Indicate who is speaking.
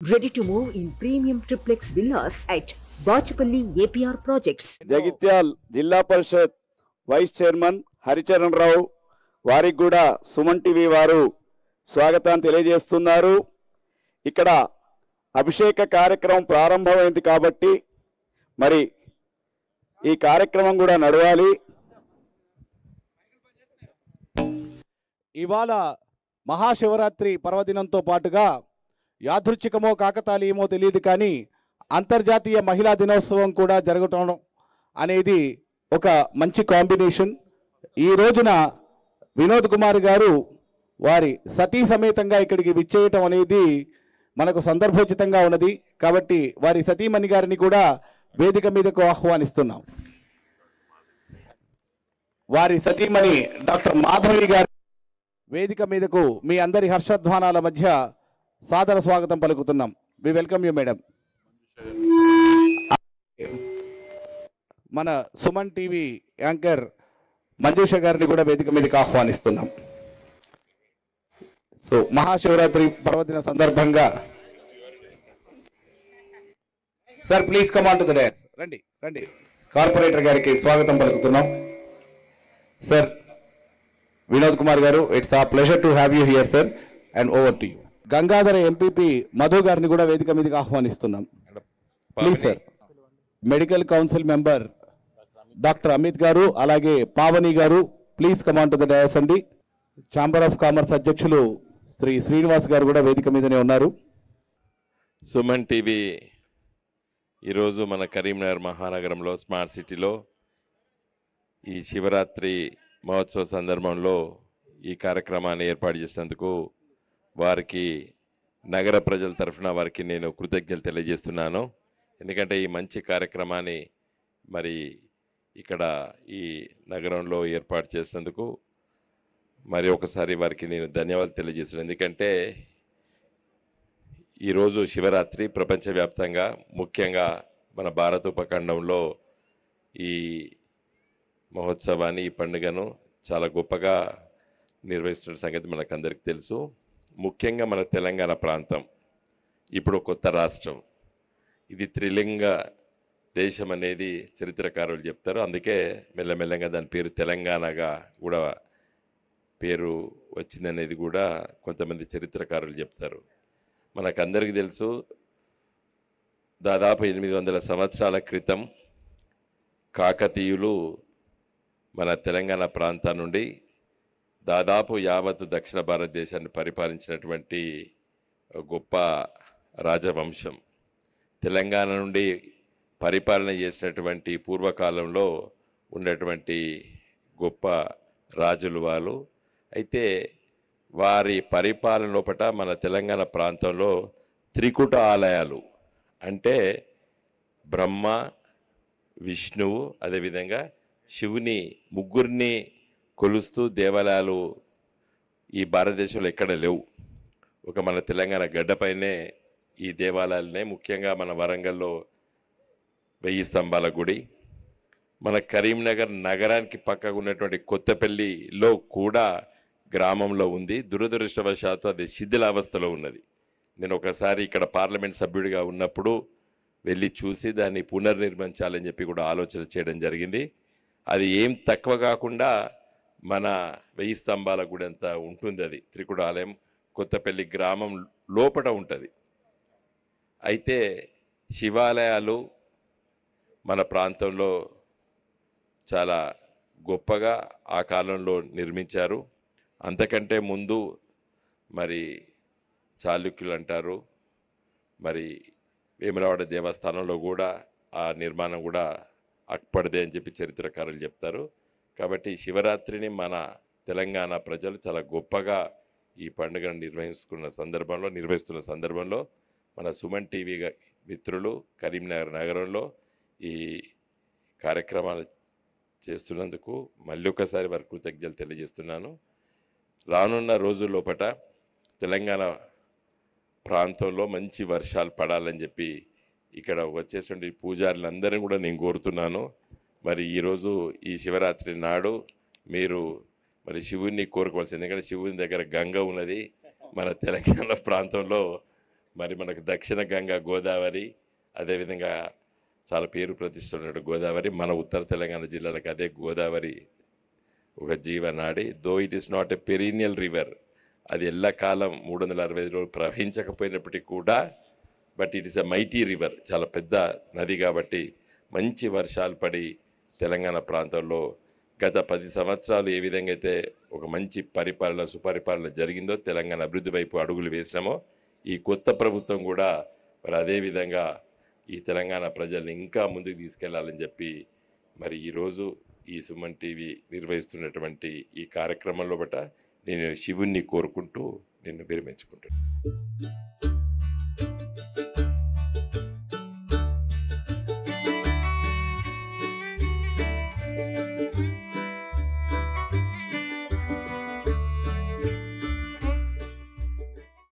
Speaker 1: Ready to move in premium triplex villas at Bachapalli APR Projects.
Speaker 2: Jagtial జిల్లా పరిషత్ vice chairman Haricharan రావు వారికి కూడా Suman TV వారు స్వాగతాన్ని తెలియజేస్తున్నారు. ఇక్కడ అభిషేక కార్యక్రమం ప్రారంభమైంది కాబట్టి మరి ఈ కార్యక్రమం కూడా నడవాలి.
Speaker 3: ఇవాళ మహాశివరాత్రి పర్వదినంతో పాటుగా యాదృచ్ఛికమో కాకతాళీయమో తెలియదు కానీ అంతర్జాతీయ మహిళా దినోత్సవం కూడా జరగటం అనేది ఒక మంచి కాంబినేషన్. ఈ రోజున వినోద్ కుమార్ గారు వారి సతీ సమేతంగా ఇక్కడికి విచ్చేయటం అనేది మనకు సందర్భోచితంగా ఉన్నది. కాబట్టి వారి సతీమణి గారిని కూడా వేదిక మీదకు ఆహ్వానిస్తున్నాం. వారి సతీమణి డాక్టర్ మాధవి గారి వేదిక మీదకు మీ అందరి హర్షధ్వానాల మధ్య సాదర స్వాగతం పలుకుతున్నాం. We welcome you madam. మన సుమన్ టీవీ యాంకర్ మంజుష గారిని కూడా వేదిక మీదకి ఆహ్వానిస్తున్నాం. సో మహాశివరాత్రి పర్వదిన సందర్భంగా sir please come on to the dais. రండి రండి. కార్పొరేటర్ గారికి స్వాగతం పలుకుతున్నాం. సార్ వినోద్ కుమార్ గారు, ఇట్స్ ఆ pleasure to have you here sir, and over to you. Gangadhara MPP Madhu గారిని కూడా వేదిక మీదకి ఆహ్వానిస్తున్నాం. Please sir. Medical council member doctor Amit గారు, అలాగే పావని గారు, please come on to the dais అండి. ఛాంబర్ ఆఫ్ కామర్స్ అధ్యక్షులు శ్రీ శ్రీనివాస్ గారు కూడా వేదిక మీదనే ఉన్నారు.
Speaker 4: సుమన్ టీవీ ఈరోజు మన కరీంనగర్ మహానగరంలో స్మార్ట్ సిటీలో ఈ శివరాత్రి మహోత్సవ సందర్భంలో ఈ కార్యక్రమాన్ని ఏర్పాటు చేసినందుకు వారికి నగర ప్రజల తరఫున వారికి నేను కృతజ్ఞతలు తెలియజేస్తున్నాను. ఎందుకంటే ఈ మంచి కార్యక్రమాన్ని మరి ఇక్కడ ఈ నగరంలో ఏర్పాటు చేసినందుకు మరి ఒకసారి వారికి నేను ధన్యవాదాలు తెలియజేస్తున్నాను. ఎందుకంటే ఈరోజు శివరాత్రి ప్రపంచవ్యాప్తంగా ముఖ్యంగా మన భారత ఉపఖండంలో ఈ మహోత్సవాన్ని, ఈ పండుగను చాలా గొప్పగా నిర్వహిస్తున్న సంగతి మనకందరికీ తెలుసు. ముఖ్యంగా మన తెలంగాణ ప్రాంతం ఇప్పుడు కొత్త రాష్ట్రం, ఇది త్రిలింగ దేశం అనేది చరిత్రకారులు చెప్తారు. అందుకే మెల్లమెల్లగా దాని పేరు తెలంగాణగా కూడా పేరు వచ్చిందనేది కూడా కొంతమంది చరిత్రకారులు చెప్తారు. మనకందరికీ తెలుసు, దాదాపు 800 సంవత్సరాల క్రితం కాకతీయులు మన తెలంగాణ ప్రాంతం నుండి దాదాపు యావత్తు దక్షిణ భారతదేశాన్ని పరిపాలించినటువంటి గొప్ప రాజవంశం. తెలంగాణ నుండి పరిపాలన చేసినటువంటి పూర్వకాలంలో ఉన్నటువంటి గొప్ప రాజులు వాళ్ళు. అయితే వారి పరిపాలన లోపట మన తెలంగాణ ప్రాంతంలో త్రికూట ఆలయాలు అంటే బ్రహ్మ, విష్ణువు, అదేవిధంగా శివుని ముగ్గురిని కొలుస్తూ దేవాలయాలు ఈ భారతదేశంలో ఎక్కడ లేవు. ఒక మన తెలంగాణ గడ్డపైనే ఈ దేవాలయాలనే. ముఖ్యంగా మన వరంగల్లో 1000 స్తంభాల గుడి, మన కరీంనగర్ నగరానికి పక్కకు ఉన్నటువంటి కొత్తపల్లిలో కూడా గ్రామంలో ఉంది. దురదృష్టవశాత్తు అది శిథిలావస్థలో ఉన్నది. నేను ఒకసారి ఇక్కడ పార్లమెంట్ సభ్యుడిగా ఉన్నప్పుడు వెళ్ళి చూసి దాన్ని పునర్నిర్మించాలని చెప్పి కూడా ఆలోచన చేయడం జరిగింది. అది ఏం తక్కువ కాకుండా మన 1000 స్తంభాల గుడి అంతా ఉంటుంది. అది త్రికూట ఆలయం కొత్తపల్లి గ్రామం లోపల ఉంటుంది. అయితే శివాలయాలు మన ప్రాంతంలో చాలా గొప్పగా ఆ కాలంలో నిర్మించారు. అంతకంటే ముందు మరి చాళుక్యులు అంటారు, మరి వేములవాడ దేవస్థానంలో కూడా ఆ నిర్మాణం కూడా అక్పడదే అని చెప్పి చరిత్రకారులు చెప్తారు. కాబట్టి శివరాత్రిని మన తెలంగాణ ప్రజలు చాలా గొప్పగా ఈ పండుగను నిర్వహిస్తున్న సందర్భంలో మన సుమన్ టీవీ మిత్రులు కరీంనగర్ నగరంలో ఈ కార్యక్రమాలు చేస్తున్నందుకు మళ్ళీ ఒకసారి వారి కృతజ్ఞతలు తెలియజేస్తున్నాను. రానున్న రోజుల్లోపట తెలంగాణ ప్రాంతంలో మంచి వర్షాలు పడాలని చెప్పి ఇక్కడ వచ్చేటువంటి పూజారులందరినీ కూడా నేను కోరుతున్నాను. మరి ఈరోజు ఈ శివరాత్రి నాడు మీరు మరి శివుణ్ణి కోరుకోవాల్సింది. ఎందుకంటే శివుని దగ్గర గంగ ఉన్నది. మన తెలంగాణ ప్రాంతంలో మరి మనకు దక్షిణ గంగా గోదావరి, అదేవిధంగా చాలా పేరు ప్రతిష్ట ఉన్నట్టు గోదావరి, మన ఉత్తర తెలంగాణ జిల్లాలకు అదే గోదావరి ఒక జీవనాడి. Though it is not a perennial river, అది ఎల్లకాలం 365 రోజులు ప్రవహించకపోయినప్పటికీ కూడా, but it is a mighty river, చాలా పెద్ద నది. కాబట్టి మంచి వర్షాలు పడి తెలంగాణ ప్రాంతంలో గత 10 సంవత్సరాలు ఏ విధంగా అయితే ఒక మంచి పరిపాలన, సుపరిపాలన జరిగిందో, తెలంగాణ అభివృద్ధి వైపు అడుగులు వేసినామో, ఈ కొత్త ప్రభుత్వం కూడా మరి అదేవిధంగా ఈ తెలంగాణ ప్రజల్ని ఇంకా ముందుకు తీసుకెళ్లాలని చెప్పి మరి ఈరోజు ఈ సుమన్ టీవీ నిర్వహిస్తున్నటువంటి ఈ కార్యక్రమంలో బట్ట నేను శివుణ్ణి కోరుకుంటూ నిన్ను విరమించుకుంటాను.